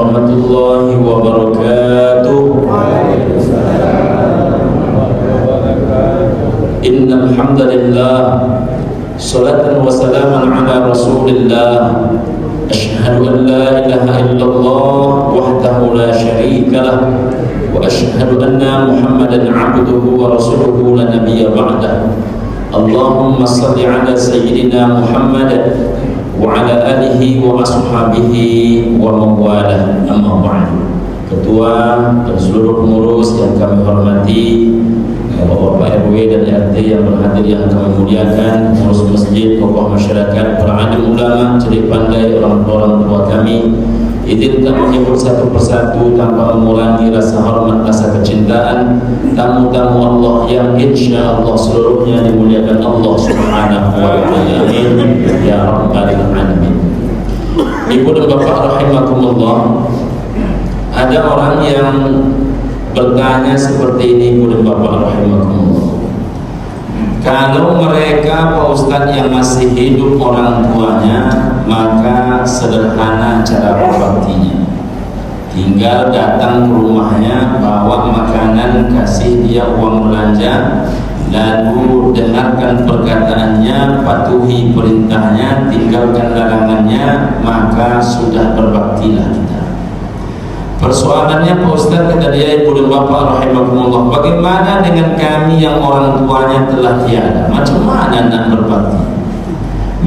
warahmatullahi wabarakatuh. Innal hamdalillah, salatan wa salaman ala Rasulillah. Asyhadu an la ilaha illallah wahdahu la syarika lah, wa asyhadu anna Muhammadan abduhu wa rasuluhu la nabiyya ba'dah. Allahumma salli ala sayyidina Muhammad wa ala alihi wa ashabihi wa mawalah. Amma ba'd. Ketua dan seluruh pengurus yang kami hormati, Bapak RW dan RT yang berhadir yang kami muliakan, pengurus masjid, tokoh masyarakat, para alim ulama, cerdik pandai, orang tua kami, izinkan menyebut satu persatu tanpa mengurangi rasa hormat, rasa kecintaan tamu-tamu Allah yang insya Allah seluruhnya dimuliakan Allah Subhanahu wa ta'ala. Amin ya rabbal alamin. Ibu dan bapak rahimakumullah, ada orang yang bertanya seperti ini, ibu dan bapak rahimakumullah. Kalau mereka Pak Ustadz yang masih hidup orang tuanya, maka sederhana cara berbaktinya. Tinggal datang ke rumahnya, bawa makanan, kasih dia uang belanja, lalu dengarkan perkataannya, patuhi perintahnya, tinggalkan larangannya, maka sudah berbaktilah kita. Persoalannya Pak Ustaz, kata dia, ibu dan bapak rahimakumullah, bagaimana dengan kami yang orang tuanya telah tiada? Macam mana nak berbakti?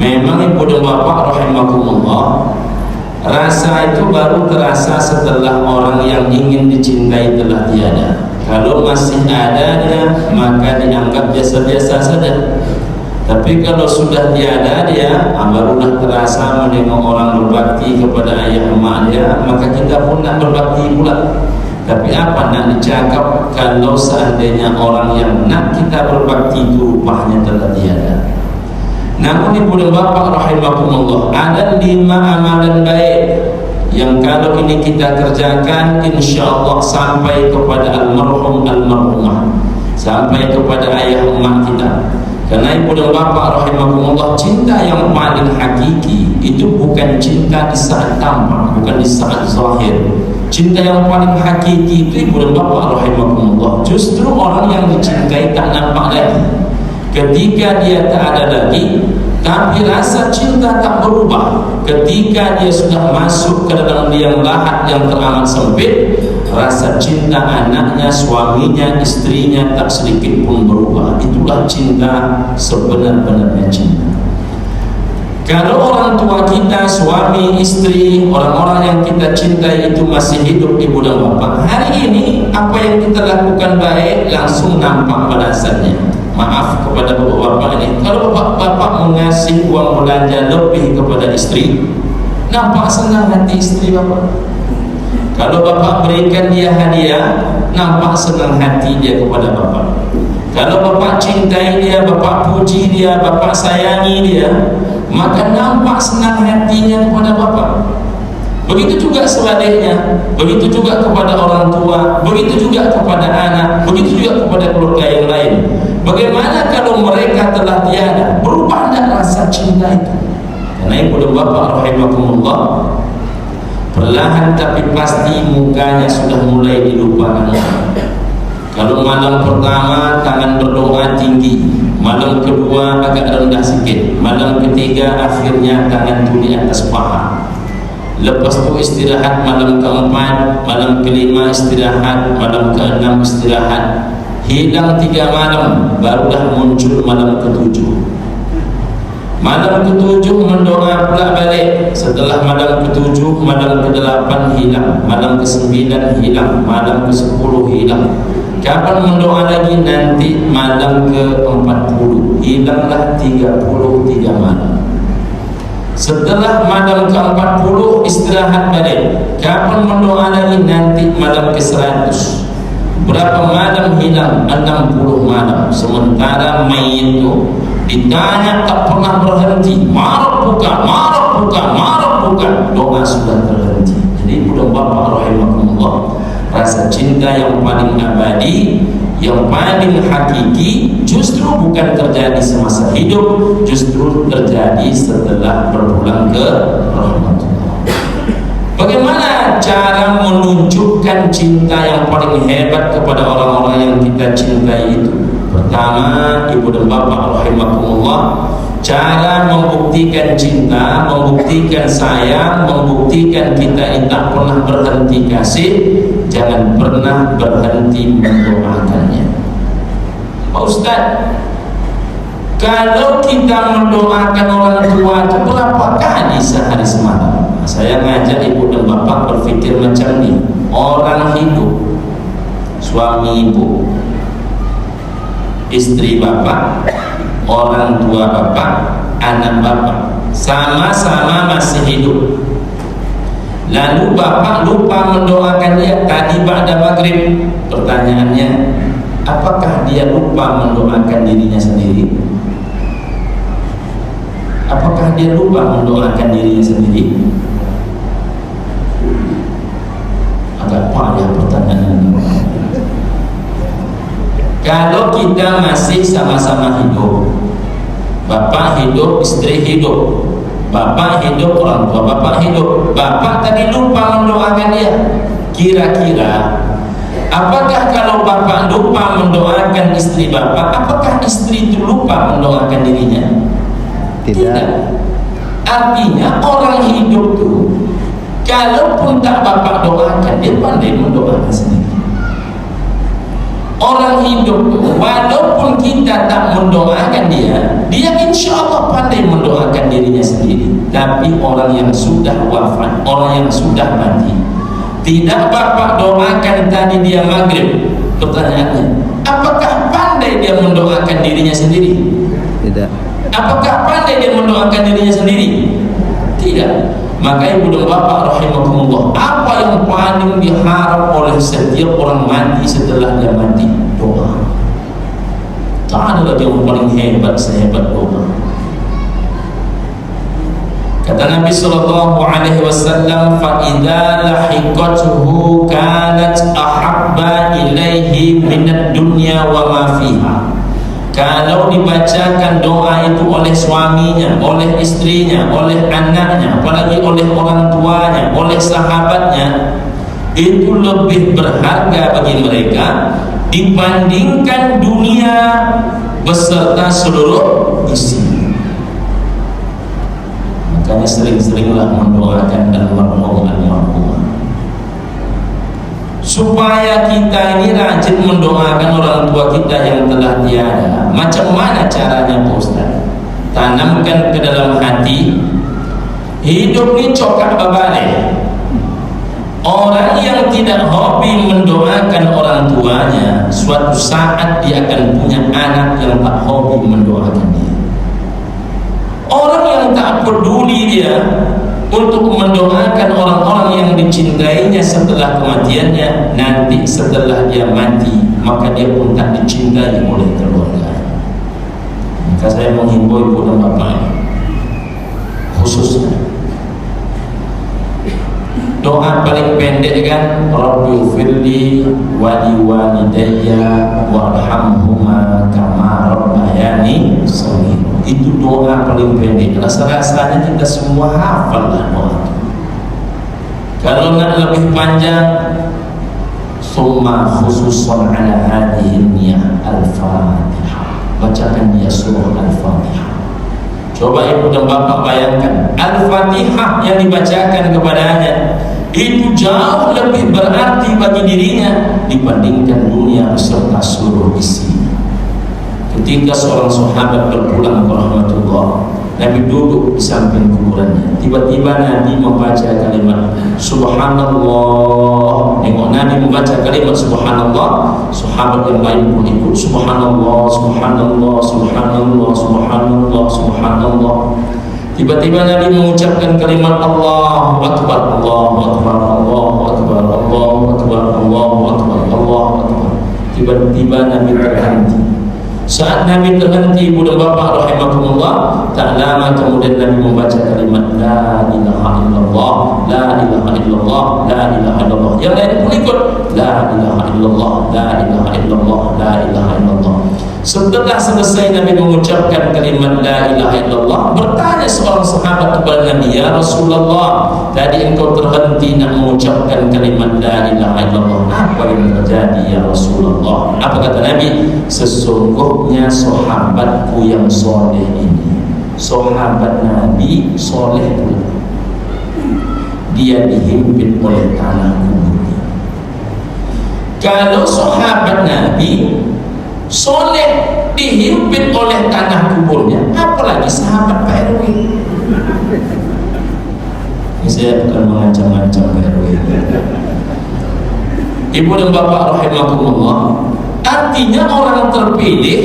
Memang ibu dan bapak rahimakumullah, rasa itu baru terasa setelah orang yang ingin dicintai telah tiada. Kalau masih ada dia, maka dianggap biasa-biasa saja. Tapi kalau sudah tiada dia, barulah terasa menengok orang berbakti kepada ayah emak dia, maka kita pun nak berbakti pula. Tapi apa nak dicakap kalau seandainya orang yang nak kita berbakti itu rupanya telah tiada. Namun ibu dan bapak rahimakumullah, ada 5 amalan baik yang kalau ini kita kerjakan, insya Allah sampai kepada almarhum almarhumah, sampai kepada ayah emak kita. Karena ibu dan bapak rahimakumullah, cinta yang paling hakiki itu bukan cinta di saat tampak, bukan di saat zahir. Cinta yang paling hakiki itu ibu dan bapak rahimakumullah, justru orang yang dicintai tak nampak lagi. Ketika dia tak ada lagi, tapi rasa cinta tak berubah. Ketika dia sudah masuk ke dalam liang lahat yang teramat sempit, rasa cinta anaknya, suaminya, istrinya tak sedikit pun berubah. Itulah cinta sebenar-benarnya cinta. Kalau orang tua kita, suami, istri, orang-orang yang kita cintai itu masih hidup, ibu dan bapak, hari ini apa yang kita lakukan baik langsung nampak balasannya. Maaf kepada bapak-bapak ini, kalau bapak mengasih uang belanja lebih kepada istri, nampak senang hati istri bapak. Kalau bapak berikan dia hadiah, nampak senang hati dia kepada bapak. Kalau bapak cintai dia, bapak puji dia, bapak sayangi dia, maka nampak senang hatinya kepada bapak. Begitu juga sebaliknya, begitu juga kepada orang tua, begitu juga kepada anak, begitu juga kepada keluarga yang lain. Bagaimana kalau mereka telah tiada? Berubah tidak rasa cinta itu? Karena ibu dan bapak rahimakumullah, perlahan tapi pasti mukanya sudah mulai dilupakan. Kalau malam pertama tangan berdoa tinggi, malam kedua agak rendah sikit, malam ketiga akhirnya tangan itu di atas paha. Lepas itu istirahat malam keempat, malam kelima istirahat, malam keenam istirahat. Hilang 3 malam, barulah muncul malam ketujuh. Malam ketujuh mendoa pula balik. Setelah malam ketujuh, malam ke-8 hilang, malam ke-9 hilang, malam ke-10 hilang. Kapan mendoa lagi? Nanti malam ke-40. Hilanglah 33 malam. Setelah malam ke-40 istirahat balik. Kapan mendoa lagi? Nanti malam ke-100. Berapa malam hilang? 60 malam. Sementara mayit itu ditanya tak pernah berhenti, marah buka, marah buka, marah buka, doa sudah terhenti. Jadi ibu dan bapak rahimakumullah, rasa cinta yang paling abadi, yang paling hakiki, justru bukan terjadi semasa hidup, justru terjadi setelah berpulang ke rahmatullah. Bagaimana cara menunjukkan cinta yang paling hebat kepada orang-orang yang kita cintai itu? Pertama, ibu dan bapak rahimakumullah, cara membuktikan cinta, membuktikan sayang, membuktikan kita ini tak pernah berhenti kasih, jangan pernah berhenti mendoakannya. Pak Ustaz, kalau kita mendoakan orang tua itu berapa kali sehari semalam? Nah, saya ngajak ibu dan bapak berpikir macam ni. Orang hidup, suami ibu, istri bapak, orang tua bapak, anak bapak, sama-sama masih hidup. Lalu bapak lupa mendoakan dia tadi ba'da maghrib. Pertanyaannya, apakah dia lupa mendoakan dirinya sendiri? Apakah dia lupa mendoakan dirinya sendiri? Agak payah pertanyaan ini. Kalau kita masih sama-sama hidup, bapak hidup, istri hidup, bapak hidup, orang tua bapak hidup, bapak tadi lupa mendoakan dia, kira-kira apakah kalau bapak lupa mendoakan istri bapak, apakah istri itu lupa mendoakan dirinya? Tidak. Artinya orang hidup itu, kalaupun tak bapak doakan, dia pandai mendoakan sendiri. Orang hidup itu, walaupun kita tak mendoakan dia, dia insya Allah pandai mendoakan dirinya sendiri. Tapi orang yang sudah wafat, orang yang sudah mati, tidak bapak doakan tadi dia maghrib. Pertanyaannya, apakah pandai dia mendoakan dirinya sendiri? Tidak. Apakah pandai dia mendoakan dirinya sendiri? Tidak. Maka ibu dan bapak rahimakumullah, apa yang paling diharap oleh setiap orang mati setelah dia mati? Doa. Tak ada lagi yang paling hebat sehebat doa. Kata Nabi sallallahu alaihi wasallam, fa idza lahiqatuhu kanat ahabba ilaihi minad dunya wa ma fiha. Kalau dibacakan doa itu oleh suaminya, oleh istrinya, oleh anaknya, apalagi oleh orang tuanya, oleh sahabatnya, itu lebih berharga bagi mereka dibandingkan dunia beserta seluruh isinya. Makanya sering-seringlah mendoakan dan merhum supaya kita ini rajin mendoakan orang tua kita yang telah tiada. Macam mana caranya Pak Ustaz? Tanamkan ke dalam hati, hidup ini cokak babale. Orang yang tidak hobi mendoakan orang tuanya, suatu saat dia akan punya anak yang tak hobi mendoakan dia. Orang yang tak peduli dia untuk mendoakan orang-orang yang dicintainya setelah kematiannya, nanti setelah dia mati, maka dia pun tak dicintai oleh keluarga. Maka saya menghimbau ibu dan bapak, khususnya doa paling pendek kan, Rabbighfirli wa liwalidayya warhamhuma kama rabbayani shaghira. Itu doa paling pendek. Rasa-rasanya kita semua hafal lah doa. Kalau nak lebih panjang, summa khususan ala hadhihi niyah al-Fatihah. Bacakan dia surah Al-Fatihah. Coba ibu dan bapak bayangkan, Al-Fatihah yang dibacakan kepadanya itu jauh lebih berarti bagi dirinya dibandingkan dunia beserta seluruh isinya. Ketika seorang sahabat berpulang ke rahmatullah, Nabi duduk di samping kuburannya. Tiba-tiba Nabi membaca kalimat Subhanallah. Tengok Nabi membaca kalimat Subhanallah, sahabat yang lain pun ikut Subhanallah, Subhanallah, Subhanallah, Subhanallah, Subhanallah. Tiba-tiba Nabi mengucapkan kalimat Allahu Akbar, Allahu Akbar, Allahu Akbar, Allahu Akbar, Allahu Akbar, Allahu Akbar. Tiba-tiba Nabi terhenti. Saat Nabi terhenti, ibu dan bapak rahimakumullah, tak lama kemudian Nabi membaca kalimat La ilaha illallah, La ilaha illallah, La ilaha illallah. Yang lain pun ikut La ilaha illallah, La ilaha illallah, La ilaha illallah. Setelah selesai Nabi mengucapkan kalimat la ilaha illallah, bertanya seorang sahabat kepada Nabi, ya Rasulullah, tadi engkau terhenti nak mengucapkan kalimat la ilaha illallah, apa yang terjadi ya Rasulullah? Apa kata Nabi? Sesungguhnya sahabatku yang soleh ini, sahabat Nabi soleh pula, dia dihimpit oleh tanah kuburnya. Kalau sahabat Nabi soleh dihimpit oleh tanah kuburnya, apalagi sahabat Pak RW. Ini saya bukan mengancam-ancam Pak RW. Ibu dan bapak rahimakumullah, artinya orang terpilih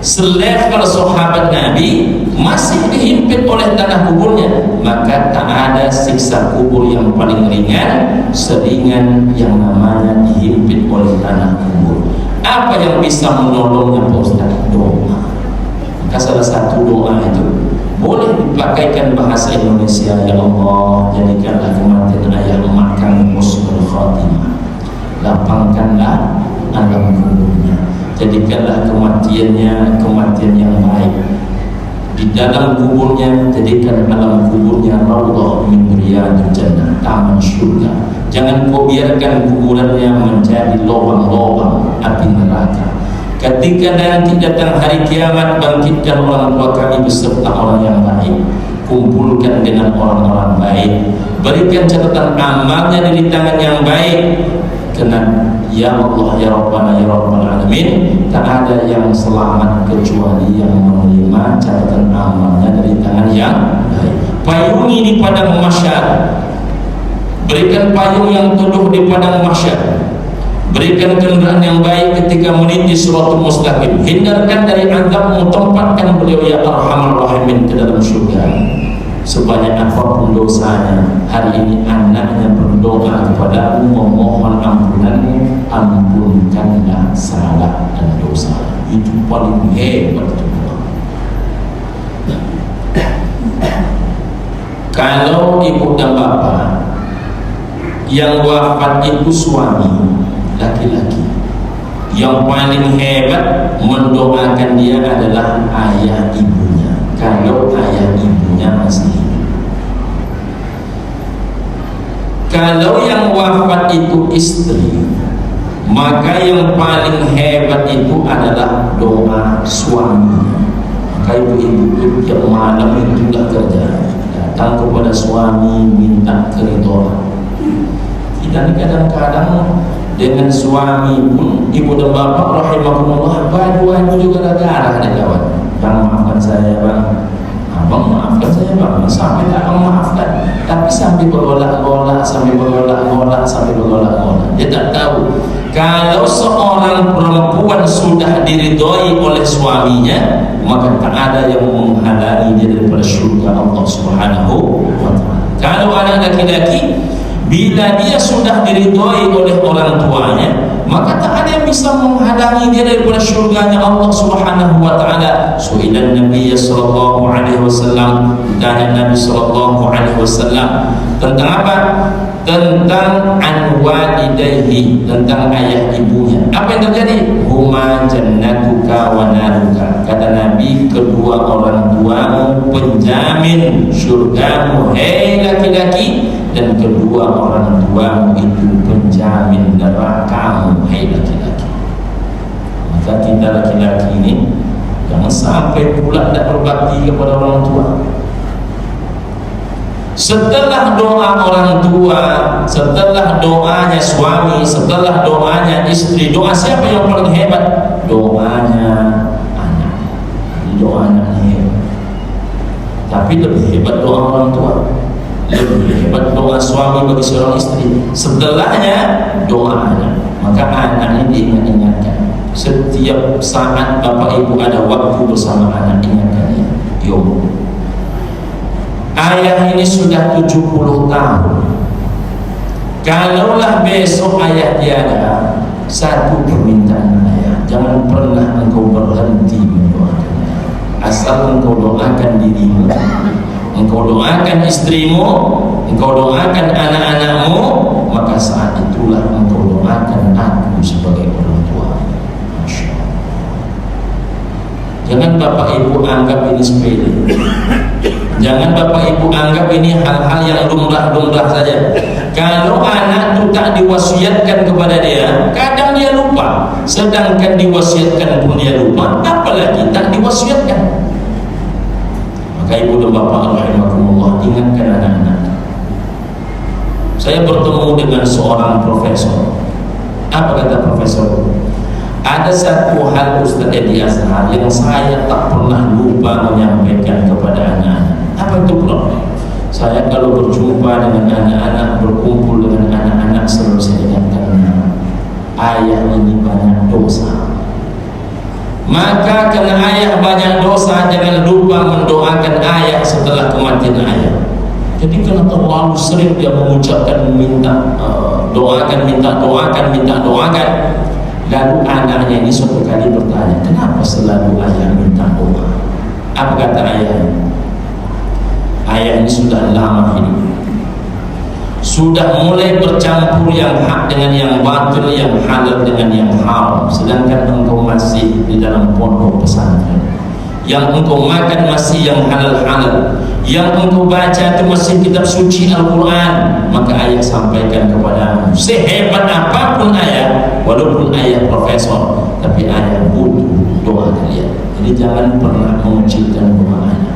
selevel sahabat Nabi masih dihimpit oleh tanah kuburnya, maka tak ada siksa kubur yang paling ringan seringan yang namanya dihimpit oleh tanah kubur. Apa yang bisa menolongnya Pak Ustaz? Doa. Maka salah satu doa itu boleh dipakaikan bahasa Indonesia. Ya Allah, jadikanlah kematian ayah emak kami husnul khatimah, lapangkanlah alam kuburnya, jadikanlah kematiannya kematian yang baik. Di dalam kuburnya jadikan alam kuburnya raudhah min riyadil jannah, taman surga. Jangan kau biarkan kuburannya menjadi lubang-lubang api neraka. Ketika nanti datang hari kiamat, bangkitkan orang tua kami beserta orang yang baik, kumpulkan dengan orang-orang baik, berikan catatan amalnya dari tangan yang baik. Karena ya Allah ya Rabbana ya Rabbal Alamin, tak ada yang selamat kecuali yang menerima catatan amalnya dari tangan yang baik. Payungi di padang mahsyar, berikan payung yang teduh di padang mahsyar, berikan kendaraan yang baik ketika meniti siratul mustaqim, hindarkan dari azab, tempatkan beliau ya Arhamar Rahimin ke dalam surga. Sebanyak apapun dosanya, hari ini anaknya berdoa kepadamu memohon ampunanmu, ampunkanlah salah dan dosa. Itu paling hebat itu. Kalau ibu dan bapak yang wafat itu suami laki-laki, yang paling hebat mendoakan dia adalah ayah ibunya. Kalau ayah ibunya masih hidup. Kalau yang wafat itu istri, maka yang paling hebat itu adalah doa suami. Maka ibu-ibu tiap malam itu dah kerja, datang kepada suami minta keridhaan. Kita kadang-kadang dengan suami pun, ibu dan bapak rahimahumullah, baju juga ada darah ada kawan. Bang, maafkan saya bang, abang maafkan saya bang, sampai tak memaafkan, tapi sambil bergolak-golak, dia tak tahu kalau seorang perempuan sudah diridhoi oleh suaminya, maka tak ada yang menghalangi dia daripada surga Allah Subhanahu wa ta'ala. Kalau anak laki-laki, bila dia sudah diridhoi oleh orang tuanya, maka tak ada yang bisa menghalangi dia daripada syurganya Allah Subhanahu wa ta'ala. Su'ilan Nabi sallallahu alaihi wasallam, dan Nabi sallallahu alaihi wasallam tentang apa? Tentang anwalidayhi, tentang ayah ibunya. Apa yang terjadi? Huma jannatuka wa naruka. Kata Nabi, kedua orang tuamu penjamin syurgamu, hei laki-laki, dan kedua orang tuamu itu penjamin nerakamu, hai laki-laki. Maka kita laki-laki ini jangan sampai pula tak berbakti kepada orang tua. Setelah doa orang tua, setelah doanya suami, setelah doanya istri, doa siapa yang paling hebat? Doanya anak. Doa anak hebat. Tapi lebih hebat doa orang tua, lebih hebat doa suami bagi seorang istri. Setelahnya doa anak. Maka anak ini diingat-ingatkan. Setiap saat bapak ibu ada waktu bersama anak, ingatkan ya. Yo, ayah ini sudah 70 tahun. Kalaulah besok ayah tiada, satu permintaan ayah, jangan pernah engkau berhenti mendoakan ayah. Asal engkau doakan dirimu, engkau doakan istrimu, engkau doakan anak-anakmu, maka saat itulah engkau doakan aku sebagai orang tua. Masya Allah. Bapak Ibu anggap ini sepele. Jangan Bapak Ibu anggap ini hal-hal yang lumrah-lumrah saja. Kalau anak itu tak diwasiatkan kepada dia, kadang dia lupa. Sedangkan diwasiatkan pun dia lupa, apalagi tak diwasiatkan. Maka Ibu dan Bapak rahimakumullah, ingatkan anak-anak. Saya bertemu dengan seorang profesor. Apa kata profesor? Ada satu hal Ustaz Edi Azhar yang saya tak pernah lupa menyampaikan kepada anak-anak. Apa itu Prof? Saya kalau berjumpa dengan anak-anak, berkumpul dengan anak-anak, selalu saya ingatkan, ayah ini banyak dosa. Maka karena ayah banyak dosa, jangan lupa mendoakan ayah setelah kematian ayah. Jadi karena terlalu sering dia mengucapkan minta doakan, lalu anaknya ini suatu kali bertanya, kenapa selalu ayah minta doa? Apa kata ayah? Ayah ini sudah lama hidup, sudah mulai bercampur yang hak dengan yang batil, yang halal dengan yang haram. Sedangkan engkau masih di dalam pondok pesantren, yang engkau makan masih yang halal-halal, yang engkau baca itu masih kitab suci Al-Quran. Maka ayah sampaikan kepadamu, sehebat apapun ayah, walaupun ayah profesor, tapi ayah butuh doa kalian. Jadi jangan pernah mengecilkan doa ayah.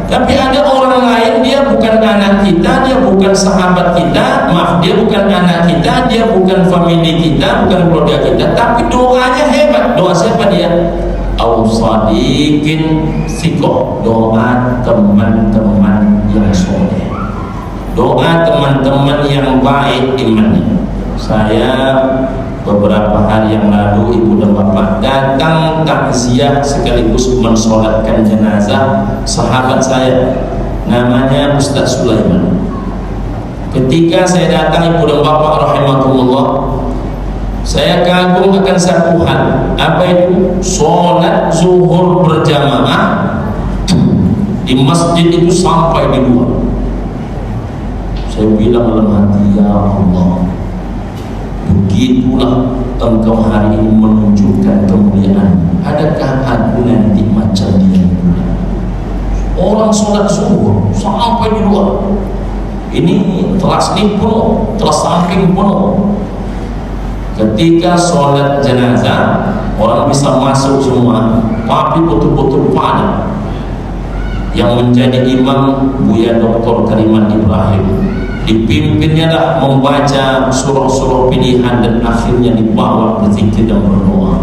Tapi ada orang lain, dia bukan anak kita, dia bukan sahabat kita, maaf, dia bukan anak kita, dia bukan family kita, bukan keluarga kita, tapi doanya hebat. Doa siapa dia? Au-sadiqin sikoh, doa teman-teman yang soleh, doa teman-teman yang baik imannya. Saya beberapa hari yang lalu, Ibu dan Bapak, datang takziah sekaligus mensolatkan jenazah sahabat saya, namanya Ustaz Sulaiman. Ketika saya datang, Ibu dan Bapak rahimakumullah, saya kagum akan satu hal. Apa itu? Solat zuhur berjamaah di masjid itu sampai di luar. Saya bilang dalam hati, ya Allah, begitulah engkau hari ini menunjukkan kemuliaan. Adakah aku nanti macam dia? Orang sholat zuhur sampai di luar. Ini teras ini penuh, teras samping penuh. Ketika sholat jenazah, orang bisa masuk semua, tapi betul-betul padat. Yang menjadi imam Buya Dr. Kariman Ibrahim, dipimpinnya lah membaca surah-surah pilihan, dan akhirnya dibawa berzikir dan berdoa,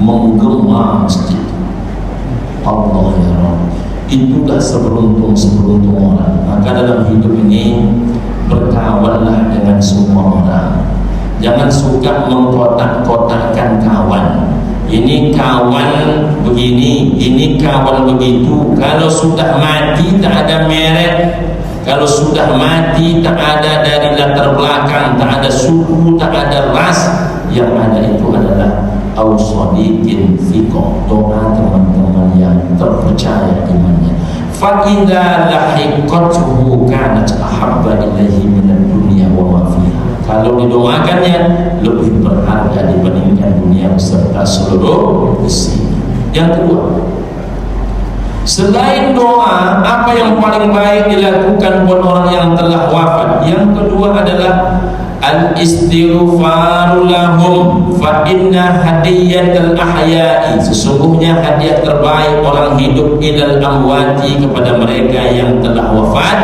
menggema masjid. Allah ya Rabb, itulah seberuntung orang. Maka dalam hidup ini berkawanlah dengan semua orang. Jangan suka mengkotak-kotakkan kawan. Ini kawan begini, ini kawan begitu. Kalau sudah mati tak ada merek, kalau sudah mati tak ada dari latar belakang, tak ada suku, tak ada ras. Yang ada itu adalah au-sadiqin fiqh, doa teman-teman yang terpercaya imannya. Fa idza lahiqatuhu kanat ahabba ilaihi minad dunya wa ma fiha. Kalau didoakannya lebih berharga dibandingkan dunia beserta seluruh isinya. Yang kedua, selain doa, apa yang paling baik dilakukan buat orang yang telah wafat? Yang kedua adalah al-istighfaru lahum, fa inna hadiyatal ahya'i, sesungguhnya hadiah terbaik orang hidup ilal amwati, kepada mereka yang telah wafat.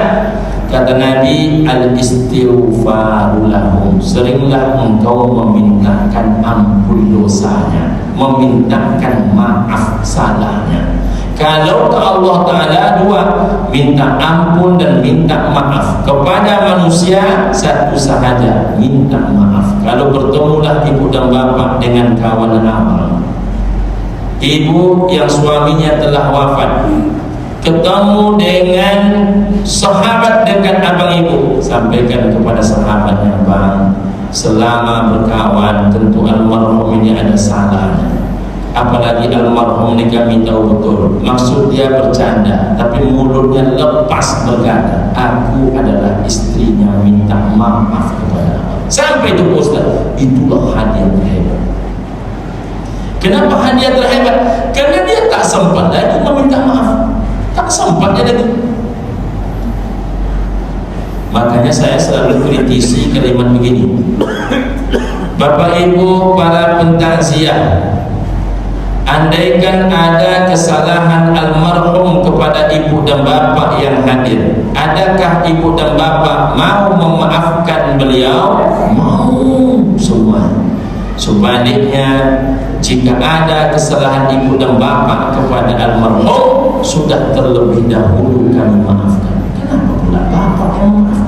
Kata Nabi, al-istighfaru lahum, seringlah engkau memintakan ampun dosanya, memintakan maaf salahnya. Kalau ke Allah Ta'ala dua, minta ampun dan minta maaf. Kepada manusia satu sahaja, minta maaf. Kalau bertemulah ibu dan bapak dengan kawan amal, ibu yang suaminya telah wafat, ketemu dengan sahabat dekat abang ibu, sampaikan kepada sahabatnya, bang, selama berkawan tentu almarhum ini ada salahnya. Apalagi almarhum ini kami tahu betul maksud dia bercanda, tapi mulutnya lepas berkata, aku adalah istrinya, minta maaf kepada Allah. Sampai itu Ustaz, itulah hadiah hebat. Kenapa hadiah terhebat? Karena dia tak sempat lagi meminta maaf, tak sempatnya lagi. Makanya saya selalu kritisi kalimat begini, Bapak Ibu para pentakziah, andaikan ada kesalahan almarhum kepada ibu dan bapak yang hadir, adakah ibu dan bapak mau memaafkan beliau? Mau semua. Sebaliknya, jika ada kesalahan ibu dan bapak kepada almarhum, sudah terlebih dahulu kami maafkan. Kenapa pula bapak yang memaafkan?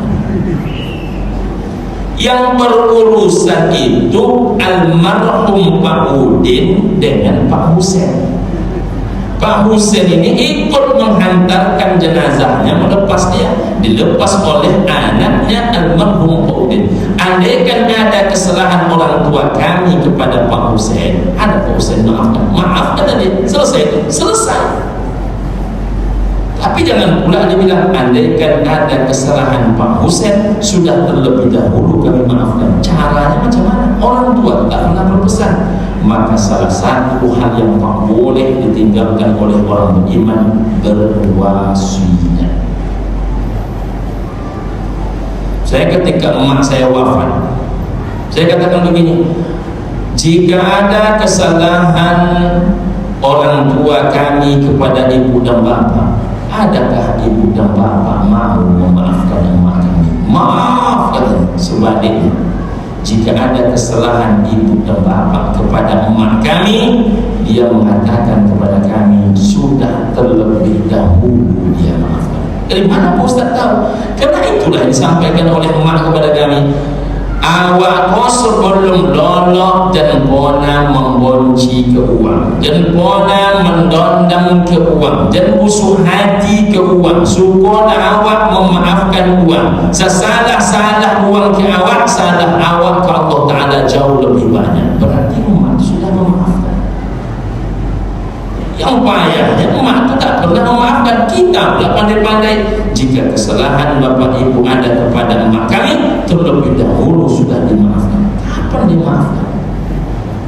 Yang berurusan itu almarhum Pak Udin dengan Pak Husain. Pak Husain ini ikut menghantarkan jenazahnya, melepas dia, dilepas oleh anaknya almarhum Pak Udin. Andaikan ada kesalahan orang tua kami kepada Pak Husain, ada Pak Husain maafkan dia, selesai itu, selesai. Tapi jangan pula dibilang andaikan ada kesalahan Pak Husain, sudah terlebih dahulu kami maafkan. Caranya macam mana? Orang tua tak pernah berpesan. Maka salah satu hal yang tak boleh ditinggalkan oleh orang beriman, berwasiat. Saya ketika emak saya wafat, saya katakan begini, jika ada kesalahan orang tua kami kepada ibu dan bapak, adakah ibu dan bapak mau memaafkan emak kami? Maafkan. Sebaliknya, jika ada kesalahan ibu dan bapak kepada emak kami, dia mengatakan kepada kami, sudah terlebih dahulu dia maafkan. Dari mana Pak Ustaz tahu? Karena itulah yang disampaikan oleh emak kepada kami. Awak kau sebelum lolok dan pona membonci ke uang, dan pona mendondang ke uang, dan busuk hati ke uang. Syukur awak memaafkan uang. Sesalah-salah uang ke awak, salah awak ke Allah Ta'ala jauh lebih banyak. Berarti umat sudah memaafkan. Yang payahnya umat itu tak pernah memaafkan. Kita pula pandai-pandai. Jika kesalahan bapak ibu ada kepada emak kami, terlebih dahulu sudah dimaafkan. Kapan dimaafkan?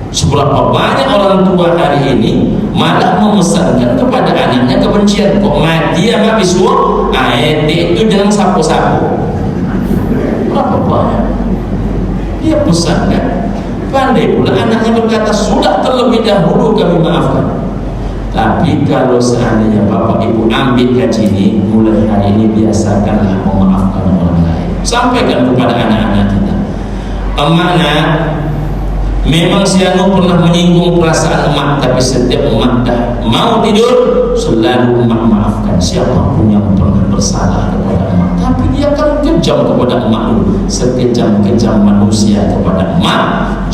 Seberapa banyak orang tua hari ini malah memesankan kepada anaknya kebencian. Kok mati sama bisu? Adik itu jangan sapu-sapu. Berapa banyak dia pesankan. Pandai pula anaknya berkata, sudah terlebih dahulu kami maafkan. Tapi kalau seandainya bapak ibu ambil gaji ini, mulai hari ini biasakanlah memaafkan orang lain. Sampaikan kepada anak-anak kita, emaknya memang si anu pernah menyinggung perasaan emak, tapi setiap emak dah mau tidur, selalu emak maafkan siapapun yang pernah bersalah kepada emak. Tapi dia kan kejam kepada emak dulu. Sekejam-kejam manusia kepada emak,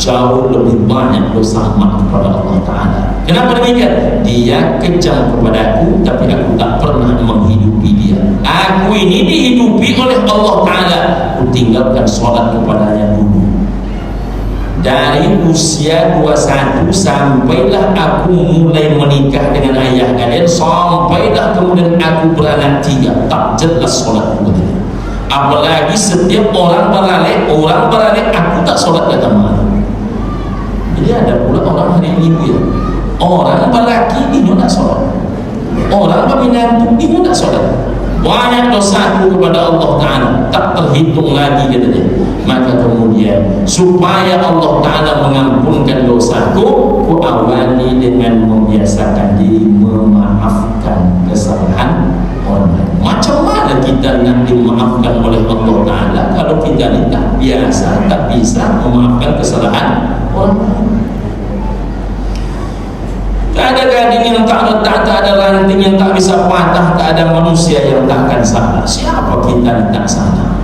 jauh lebih banyak dosa emak kepada Allah Ta'ala. Kenapa demikian? Dia kejam kepadaku, tapi aku tak pernah menghidupi dia. Aku ini dihidupi oleh Allah Ta'ala. Aku tinggalkan sholat kepadanya dulu. Dari usia 21 sampailah aku mulai menikah dengan ayah kalian, sampailah kemudian aku beranak 3, tak jelas sholat kepadanya. Apalagi setiap orang beralih aku tak sholat kata malam. Jadi ada pula orang hari ini ya, orang berlaki ini tak sholat, orang berminat ini tak sholat. Banyak dosaku kepada Allah Ta'ala tak terhitung lagi katanya. Maka kemudian supaya Allah Ta'ala mengampunkan dosaku, ku awali dengan membiasakan diri memaafkan kesalahan orang lain. Macam mana kita nak dimaafkan oleh Allah Ta'ala kalau kita ni tak biasa, tak bisa memaafkan kesalahan orang lain? Tak ada gading yang tak retak, tak ada ranting yang tak bisa patah, tak ada manusia yang takkan salah. Siapa kita yang tak salah?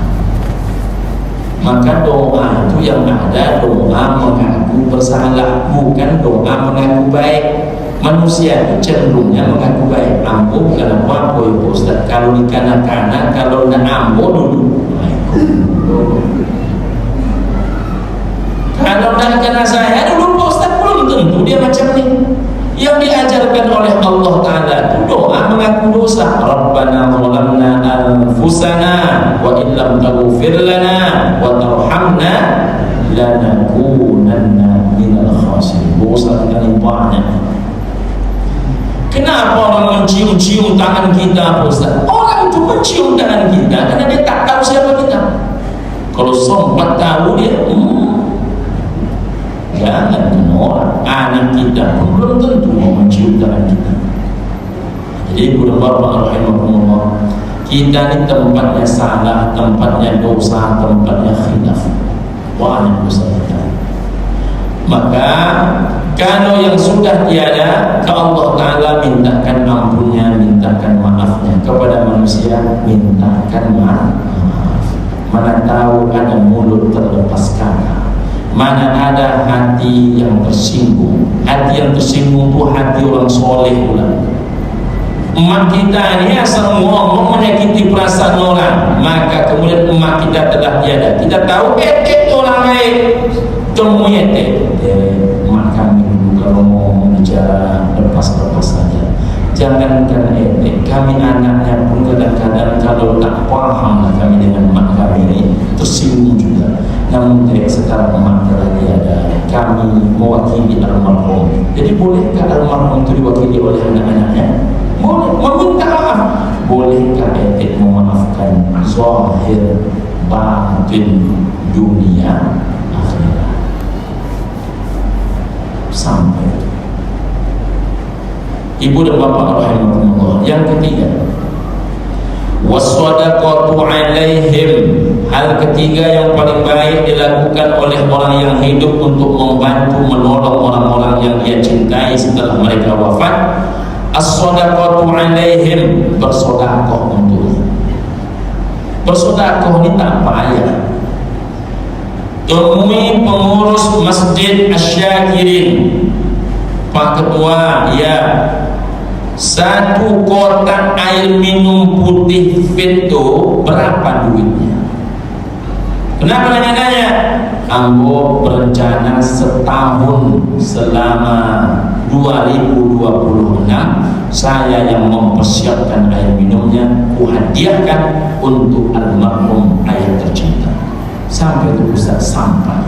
Maka doa itu yang ada, doa mengaku bersalah, bukan doa mengaku baik. Manusia itu cenderungnya mengaku baik. Ambo bukan apa-apa ya Ustaz. Kalau di kanan-kanan, kalau nak ambo dulu. Kalau nak kena saya dulu Ustaz, belum tentu dia macam ni. Yang diajarkan oleh Allah Ta'ala itu doa mengaku dosa. Rabbana zalamna anfusana wa illam taghfir lana wa tarhamna lanakunanna minal khasirin. sini, bosan kali banyak. Kenapa orang mencium-cium tangan kita, Ustaz? Orang itu mencium tangan kita karena dia tak tahu siapa kita. Kalau sempat tahu dia, jangan menolak. Anak kita pun belum tentu mau mencium tangan kita. Jadi budak bapak rahimahumullah, kita ni tempatnya salah, tempatnya dosa, tempatnya khilaf. Banyak dosa kita. Maka kalau yang sudah tiada, ke Allah Ta'ala mintakan ampunnya, mintakan maafnya. Kepada manusia mintakan maaf. Mana tahu ada mulut terlepas kata, mana ada hati yang tersinggung. Hati yang tersinggung itu hati orang soleh pula. Emak kita ini asal ngomong menyakiti perasaan orang, maka kemudian emak kita telah tiada. Kita tahu etik orang baik, temui etik. Emak kami kalau mau bicara lepas-lepas saja. Jangankan etik, kami anaknya pun kadang-kadang kalau tak paham kami dengan emak kami ini tersinggung juga. Namun sekarang emak telah tiada, kami mewakili almarhum. Jadi bolehkah almarhum itu diwakili oleh anak-anaknya? Boleh. Meminta maaf, bolehkah etik memaafkan zahir batin dunia akhirat? Sampai ibu dan bapak rahimahumullah. Yang ketiga, wassadaqatu alaihim. Hal ketiga yang paling baik dilakukan oleh orang yang hidup untuk membantu menolong orang-orang yang dia cintai setelah mereka wafat. As-sadaqatu alaihim, bersedekah untuknya. Bersedekah ini tak payah. Temui pengurus Masjid Asy-Syakirin, Pak Ketua, ya, 1 kotak air minum putih Vito berapa duitnya? Kenapa nanya-nanya? Ambo berencana setahun, selama 2026 saya yang mempersiapkan air minumnya, kuhadiahkan untuk almarhum ayah tercinta. Sampai itu Ustaz, sampai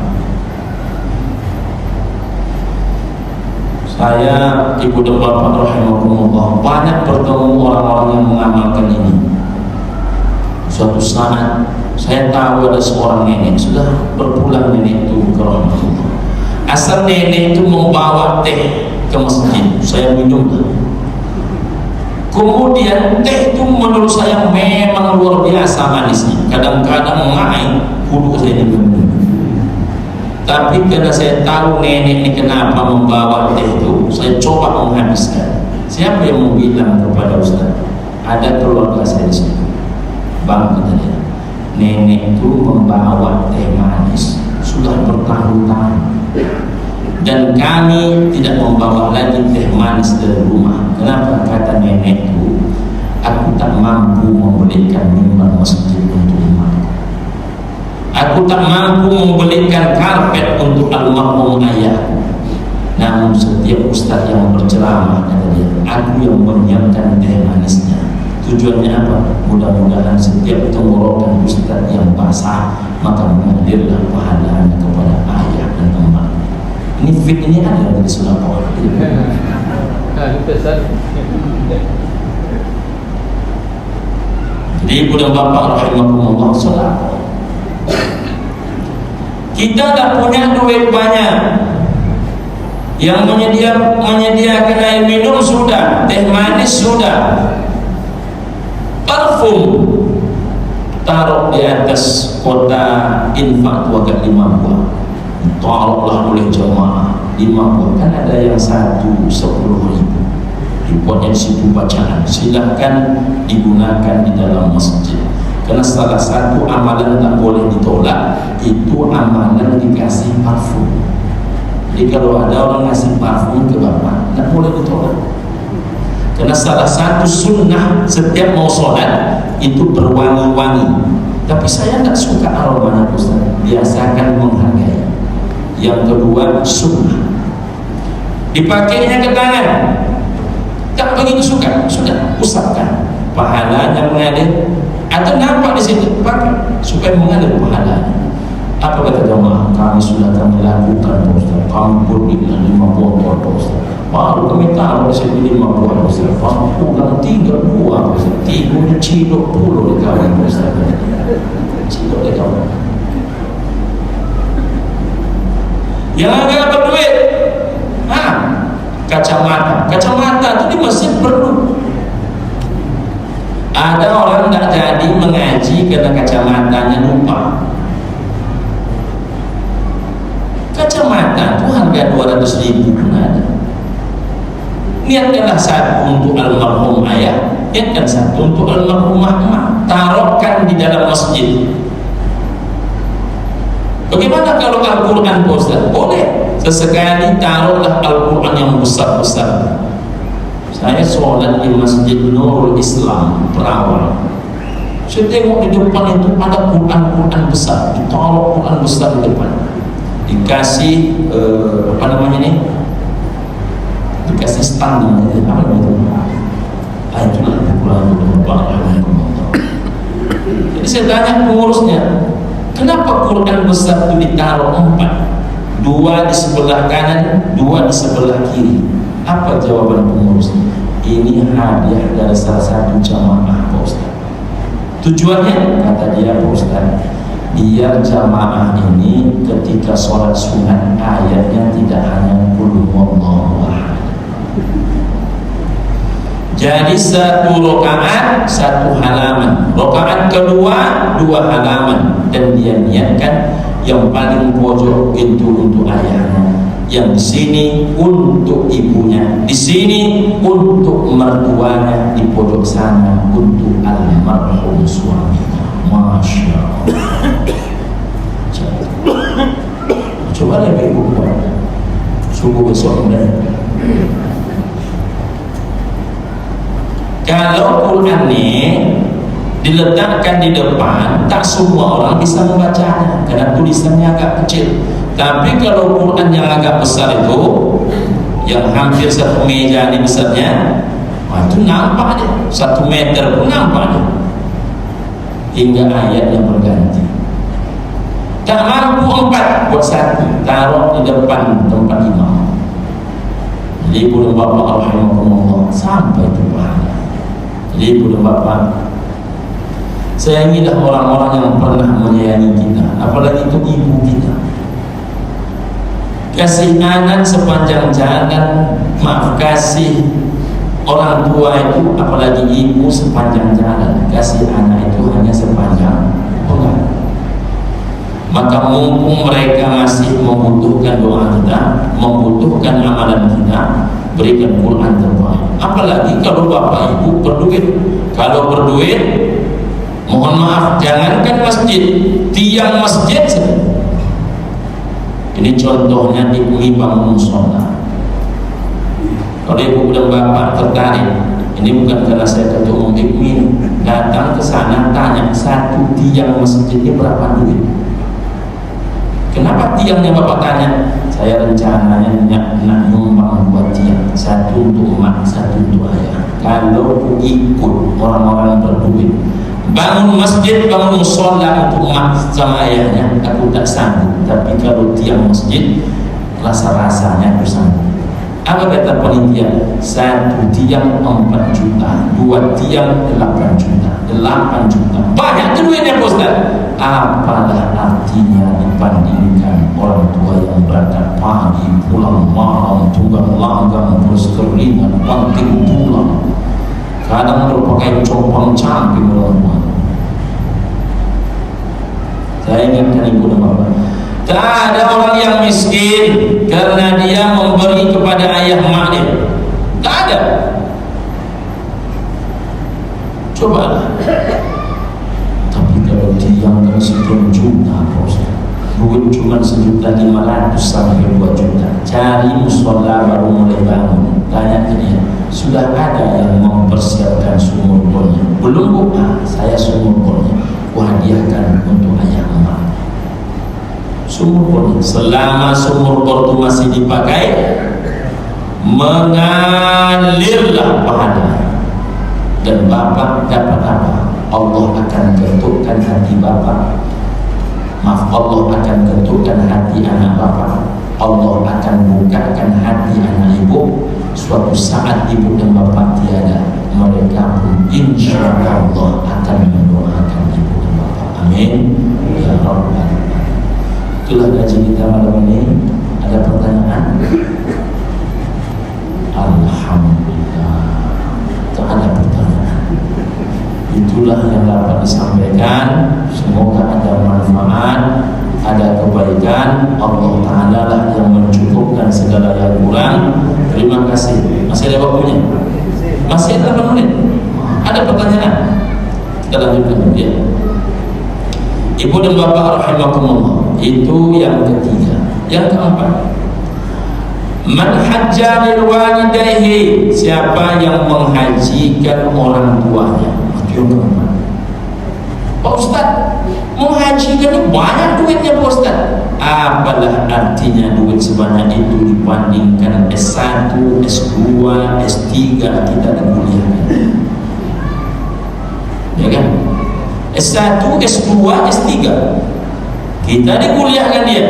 saya, ibu dan bapak rahimahumullah, banyak bertemu orang-orang yang mengamalkan ini. Suatu saat saya tahu ada seorang nenek, sudah berpulang nenek itu ke rahmatullah. Asal nenek itu membawa teh ke masjid, saya minum. Kemudian teh itu menurut saya memang luar biasa manisnya. Kadang-kadang main kudu saya minum. Tapi karena saya tahu nenek ini kenapa membawa teh itu, saya coba menghabiskan. Siapa yang mau bilang kepada Ustaz? Ada keluarga saya di sini. Bang, katanya, nenek itu membawa teh manis sudah bertahun-tahun, dan kami tidak membawa lagi teh manis dari rumah. Kenapa? Kata nenek itu, aku tak mampu membelikan mimbar masjid untuk umatku. Aku tak mampu membelikan karpet untuk almarhum ayahku. Namun setiap ustaz yang berceramah, kata dia, aku yang menyiapkan teh manisnya. Tujuannya apa? Mudah-mudahan setiap tenggorokan ustaz yang basah, maka mengalirlah pahalanya kepada ayah dan emak. Ini fit ini ada dari Surabaya. Jadi ibu dan bapak rahimahumullah, sedekah. Kita tak punya duit banyak, yang menyediakan air minum sudah, teh manis sudah, parfum taruh di atas kota infak 5 buah. Tolonglah oleh jemaah 5 buah, kan ada yang 10.000 dibuatnya di situ bacaan. Silahkan digunakan di dalam masjid. Karena salah satu amalan tak boleh ditolak itu amalan dikasih parfum. Jadi kalau ada orang ngasih parfum ke bapak, tak boleh ditolak. Karena salah satu sunnah setiap mau sholat itu berwangi-wangi. Tapi saya tak suka aromanya Ustaz. Biasakan menghargai. Yang kedua, sunnah. Dipakainya ke tangan, tak begitu suka, sudah usapkan, pahalanya mengalir. Atau nampak di situ, pakai supaya mengalir pahalanya. Apa kata jemaah? Kami sudah kami lakukan, Pak Ustaz. Kami berikan 5 botol, Pak Ustaz. Baru kami tahu saya beli 5 buah, Pak Ustaz. Pulang 3 buah, Pak Ustaz. 3 cidok puluh di kawan, Pak Ustaz. Cidok di kawan. Yang agak dapat duit, kacamata itu di masjid perlu. Ada orang tak jadi mengaji karena kacamatanya lupa. Kacamata itu harga 200.000 pun ada. Niatkanlah satu untuk almarhum ayah, niatkan satu untuk almarhumah emak, taruhkan di dalam masjid. Bagaimana kalau Al-Quran, Pak Ustaz? Boleh. Sesekali taruhlah Al-Quran yang besar-besar. Saya sholat di Masjid Nurul Islam Perawang. Saya tengok di depan itu ada Quran besar, ditaruh Quran besar di depan. Dikasih apa namanya ini? Dikasih stand apa namanya? Itulah Quran itu. Jadi saya tanya pengurusnya, kenapa Quran besar itu ditaruh 4? 2 di sebelah kanan, 2 di sebelah kiri. Apa jawaban pengurusnya? Ini hadiah dari salah satu jamaah, Pak Ustaz. Tujuannya, kata dia, Pak Ustaz, biar jamaah ini ketika sholat sunat ayatnya tidak hanya qul huwallahu ahad. Jadi 1 rakaat 1 halaman, rakaat kedua 2 halaman, dan dia niatkan yang paling pojok itu untuk ayahnya, yang di sini untuk ibunya, di sini untuk mertuanya, di pojok sana untuk almarhum suaminya. Masya Allah. Coba lihat ibu buat subuh besok mulai. Kalau Quran ini diletakkan di depan, tak semua orang bisa membacanya karena tulisannya agak kecil. Tapi kalau Quran yang agak besar itu, yang hampir 1 meja ini besarnya, itu nampak deh, 1 meter pun nampak deh, hingga ayat yang berganti. Tak mampu 4, buat 1, taruh di depan tempat imam. Jadi ibu dan bapak rahimahumullah, sampai itu pahala. Jadi ibu dan bapak, sayangilah orang-orang yang pernah menyayangi kita, apalagi itu ibu kita. Kasih anak sepanjang jalan, maaf, kasih orang tua itu, apalagi ibu, sepanjang jalan. Kasih anak itu hanya sepanjang jalan. Maka mumpung mereka masih membutuhkan doa kita, membutuhkan amalan kita, berikan Quran terbaik. Apalagi kalau bapak ibu berduit. Kalau berduit, mohon maaf, jangankan masjid, tiang masjid saja. Ini contohnya di bangun musola. Kalau ibu dan bapak tertarik, ini bukan karena saya ketua umum IPMI, datang ke sana tanya 1 tiang masjid ini berapa duit. Kenapa tiangnya bapak tanya? Saya rencananya nak nyumbang 2 tiang, 1 untuk emak, 1 untuk ayah. Kalau ikut orang-orang berduit, bangun masjid, bangun musola untuk emak sama ayahnya, aku tak sanggup. Tapi kalau tiang masjid, rasa-rasanya aku sanggup. Apa kata panitia? 1 tiang 4 juta, 2 tiang 8 juta, 8 juta. Banyak duitnya, Pak Ustaz. Apalah artinya dibandingkan orang tua yang berangkat pagi, pulang malam, tunggang langgang, bersekeringat, banting tulang, kadang berpakai compang camping orang tua. Saya ingatkan ibu dan bapak, tak ada orang yang miskin karena dia memberi kepada ayah mak dia. Tak ada. Cobalah. Tapi kalau tiang kan sekian juta, duit cuma 1.500.000 sampai 2 juta. Cari musola baru mulai bangun. Tanya ke dia, sudah ada yang mempersiapkan sumur bornya? Belum, Bu. Saya sumur bornya kuhadiahkan untuk ayah mak. Sumur bor, selama sumur bor itu masih dipakai, mengalirlah pahala, dan bapak dapat apa? Allah akan bentukkan hati bapak Maaf, Allah akan ketukkan hati anak bapak, Allah akan bukakan hati anak ibu. Suatu saat ibu dan bapak tiada, mereka pun insya Allah akan mendoakan ibu dan bapak. Amin ya Rabbal Alamin. Itulah kaji kita malam ini. Ada pertanyaan? Alhamdulillah, tak ada pertanyaan. Itulah yang dapat disampaikan. Semoga ada manfaat, ada kebaikan. Allah Ta'ala lah yang mencukupkan segala yang kurang. Terima kasih. Masih ada waktunya? Masih ada 8 menit. Ada pertanyaan? Kita lanjutkan dulu ya. Ibu dan bapak rahimakumullah. Itu yang ketiga. Yang keempat, man hajja lil walidayhi, siapa yang menghajikan orang tuanya. Itu yang keempat. Pak Ustaz, menghajikan ini banyak duitnya Pak Ustaz. Apalah artinya duit sebanyak itu dibandingkan S1, S2, S3 kita dikuliahkan. Ya kan? S1, S2, S3 kita dikuliahkan dia.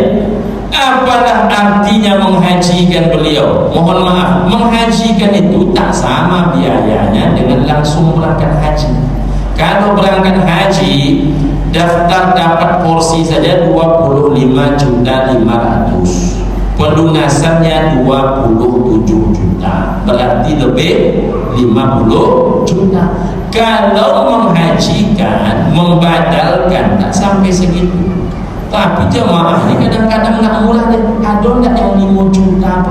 Apalah artinya menghajikan beliau? Mohon maaf, menghajikan itu tak sama biayanya dengan langsung berangkat haji. Kalau berangkat haji, daftar dapat porsi saja 25.500.000. Pelunasannya 27 juta. Berarti lebih 50 juta. Kalau menghajikan, membadalkan tak sampai segitu. Tapi jemaah ini kadang-kadang nak murah deh. Ada enggak yang 5 juta apa?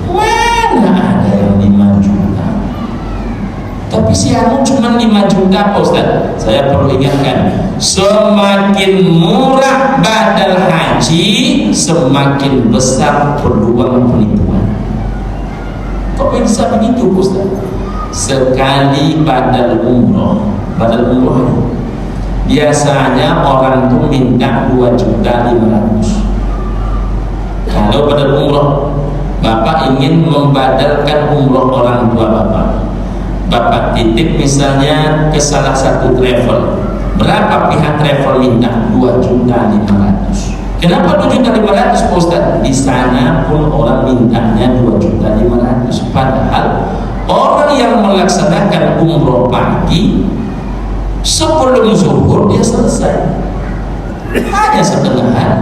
Mana ada yang 5 juta? Tapi siamu cuma 5 juta Pak Ustaz. Saya perlu ingatkan, semakin murah badal haji, semakin besar peluang penipuan. Kok bisa begitu Pak Ustaz? Sekali badal umroh biasanya orang tuh minta 2.500.000. Kalau badal umroh, bapak ingin membadalkan umroh orang tua bapak titip misalnya ke salah satu travel. Berapa pihak travel minta? 2.500.000. Kenapa 2.500.000 Pak Ustaz? Di sana pun orang mintanya 2.500.000. Padahal orang yang melaksanakan umroh pagi sebelum zuhur dia selesai, hanya setengah hari.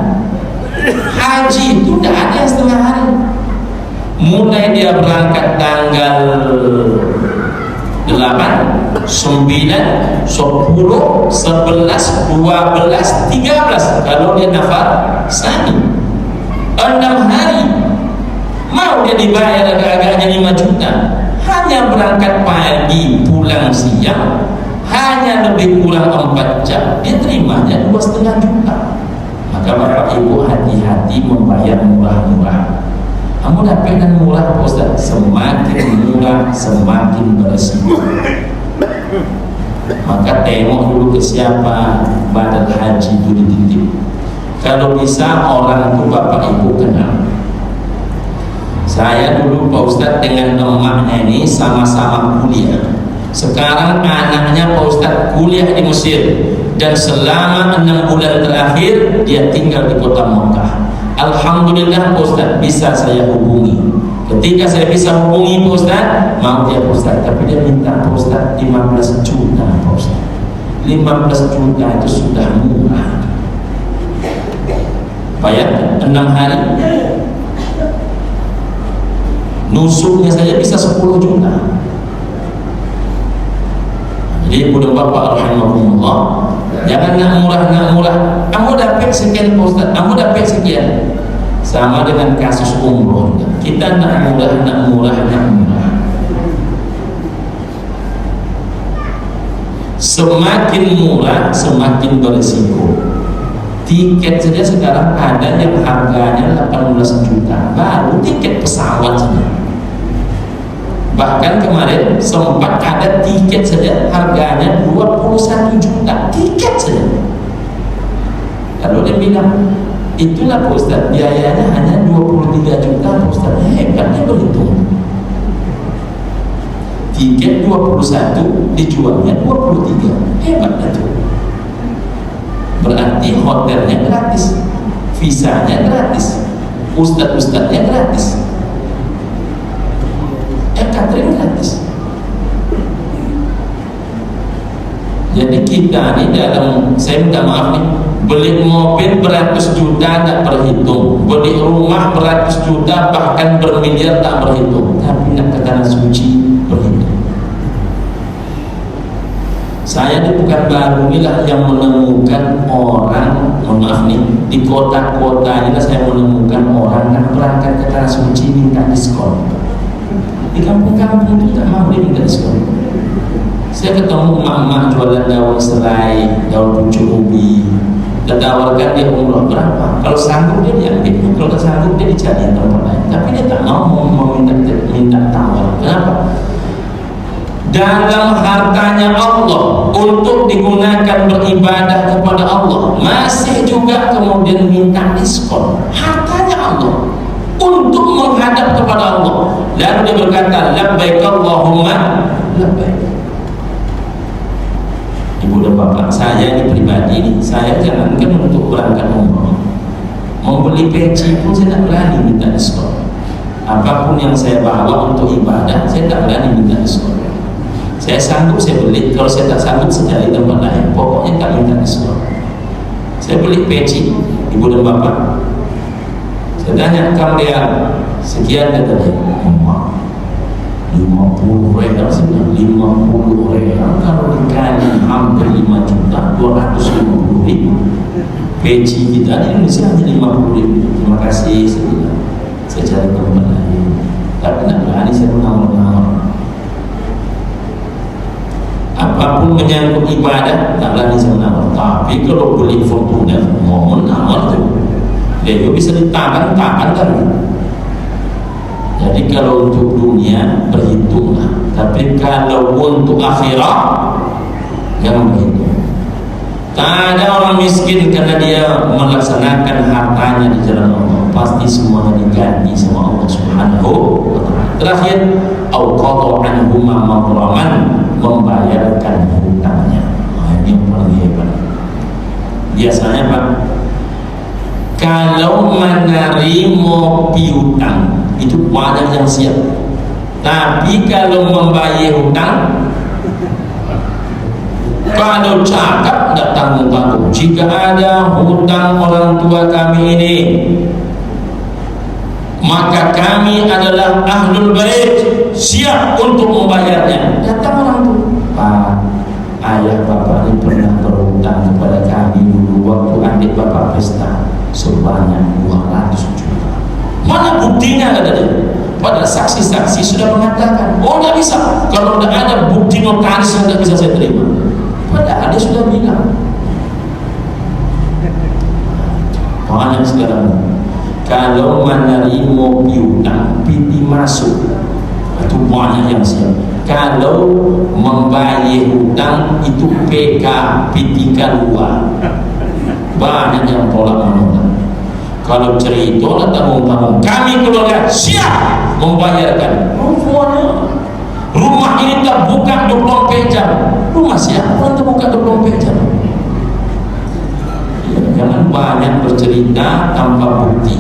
Haji itu tidak ada yang setengah hari. Mulai dia berangkat tanggal 8, 9, 10, 11, 12, 13 kalau dia nafar sani 6 hari. Mau dia dibayar agak-agaknya 5 juta, hanya berangkat pagi pulang siang, hanya lebih kurang 4 jam, dia terimanya 2,5 juta. Maka bapak ibu hati-hati membayar murah-murah. Kamu dapat dan murah Pak Ustaz, semakin murah semakin beresiko. Maka tengok dulu ke siapa badal haji itu dititip. Kalau bisa orang itu bapak ibu kenal. Saya dulu Pak Ustaz dengan emaknya ini sama-sama kuliah. Sekarang anaknya Pak Ustaz kuliah di Mesir, dan selama 6 bulan terakhir dia tinggal di kota Mekah. Alhamdulillah Pak Ustaz bisa saya hubungi. Ketika saya bisa hubungi Pak Ustaz, mau dia Pak Ustaz, tapi dia minta Pak Ustaz 15 juta Pak Ustaz. 15 juta itu sudah murah. Bayar 6 hari. Nusuknya saja bisa 10 juta. Jadi ibu dan bapak rahimahumullah, jangan nak murah. Kamu dapat sekian Pak Ustaz, kamu dapat sekian. Sama dengan kasus umroh, kita nak murah. Semakin murah semakin berisiko. Tiket saja sekarang ada yang harganya 18 juta, baru tiket pesawat saja. Bahkan kemarin sempat ada tiket saja harganya 21 juta, tiket saja. Lalu dia bilang, itulah Pak Ustaz, biayanya hanya 23 juta Pak Ustaz. Hebatnya berhitung. Tiket 21 dijualnya 23, hebatnya tuh. berarti hotelnya gratis, visanya gratis, ustadz-ustadznya gratis, catering gratis. Jadi kita ini dalam, saya minta maaf nih, beli mobil beratus juta tak berhitung, beli rumah beratus juta bahkan bermiliar tak berhitung, tapi nak ke tanah suci berhitung. Saya ini bukan baru inilah yang menemukan orang, mohon maaf nih, di kota-kota inilah saya menemukan orang yang berangkat ke tanah suci minta diskon. Di kampung-kampung itu tak mau dia minta diskon. Saya ketemu emak-emak jualan daun serai, daun pucuk ubi, dan tawarkan dia umroh berapa. Kalau sanggup dia diambil, kalau tak sanggup dia dicari tempat lain. Tapi dia tak mau minta tawar. Kenapa? Dalam hartanya Allah untuk digunakan beribadah kepada Allah, masih juga kemudian minta diskon. Hartanya Allah untuk menghadap kepada Allah. Lalu dia berkata, labbaik Allahumma labbaik. Ibu dan bapak, saya ini pribadi ini, saya jangankan untuk berangkat umroh, mau beli peci pun saya tak berani minta diskon. Apapun yang saya bawa untuk ibadah, saya tak berani minta diskon. Saya sanggup saya beli, kalau saya tak sanggup saya cari tempat lain, pokoknya tak minta diskon. Saya beli peci, ibu dan bapak, saya tanya, kamu lihat sekian, kata dia, 50 real, 50 real kalau dikali hampir 5 juta 250 ribu. Peci kita di Indonesia hanya 50 ribu. Terima kasih, saya cari tempat lain. Tapi tidak berani saya menawar-nawar. Apapun menyangkut ibadah tak berani saya menawar. Tapi kalau beli Fortuner mau menawar tu, dia bisa ditahan kan. Jadi kalau untuk dunia berhitunglah, tapi kalau untuk akhirat jangan berhitung. Tak ada orang miskin karena dia melaksanakan hartanya di jalan Allah, pasti semuanya diganti sama Allah Subhanahu wa ta'ala. Terakhir, au qada anhuma maghraman, membayarkan hutangnya. Ini yang paling hebat. Biasanya Pak, kalau menerima piutang itu banyak yang siap, tapi kalau membayar hutang, kalau cakap tidak tanggung-tanggung. Jika ada hutang orang tua kami ini, maka kami adalah ahlul bait, siap untuk membayarnya. Datang orang tua, Pak, ayah bapak ini pernah berhutang kepada kami dulu waktu adik bapak pesta sebanyak 200 juta. Mana buktinya, kata dia? Padahal saksi-saksi sudah mengatakan, oh tidak bisa, kalau tidak ada bukti notaris tidak bisa saya terima. Padahal dia sudah bilang. Makanya sekarang kalau menerima piutang, piti masuk, itu banyak yang siap. Kalau membayar hutang itu PK, piti keluar, banyak yang tolak menolak. Kalau cerita lah tanggung-tanggung, kami keluarga siap membayarkan. Rumah ini tak buka 24 jam. Rumah siapa orang tak buka 24 jam? Ya, jangan banyak bercerita tanpa bukti.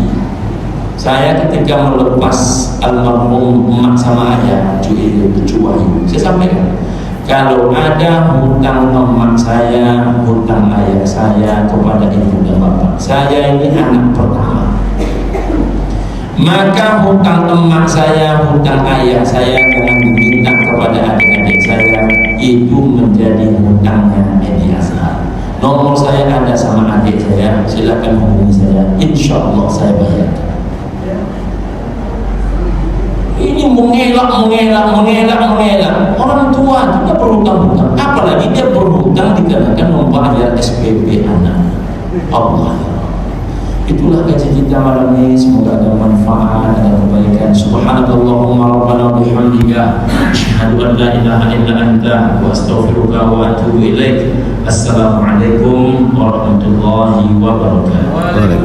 Saya ketika melepas almarhum emak sama ayah, cucu Wahyu, saya sampaikan, kalau ada hutang emak saya, hutang ayah saya kepada ibu dan bapak, saya ini anak pertama, maka hutang emak saya, hutang ayah saya jangan diminta kepada adik-adik saya, itu menjadi hutangnya Edi Azhar. Nomor saya ada sama adik saya, silakan hubungi saya, insya Allah saya bayar. Ini mengelak. Orang tua juga berhutang-hutang, apalagi dia berhutang dikarenakan membayar SPP anak. Allah. Itulah kajian kita malam ini, semoga ada manfaat, ada kebaikan. Subhanallahumma rabbana wa bihamdika, asyhadu an la ilaha illa anta, wa astaghfiruka wa atubu ilaik. Assalamualaikum warahmatullahi wabarakatuh.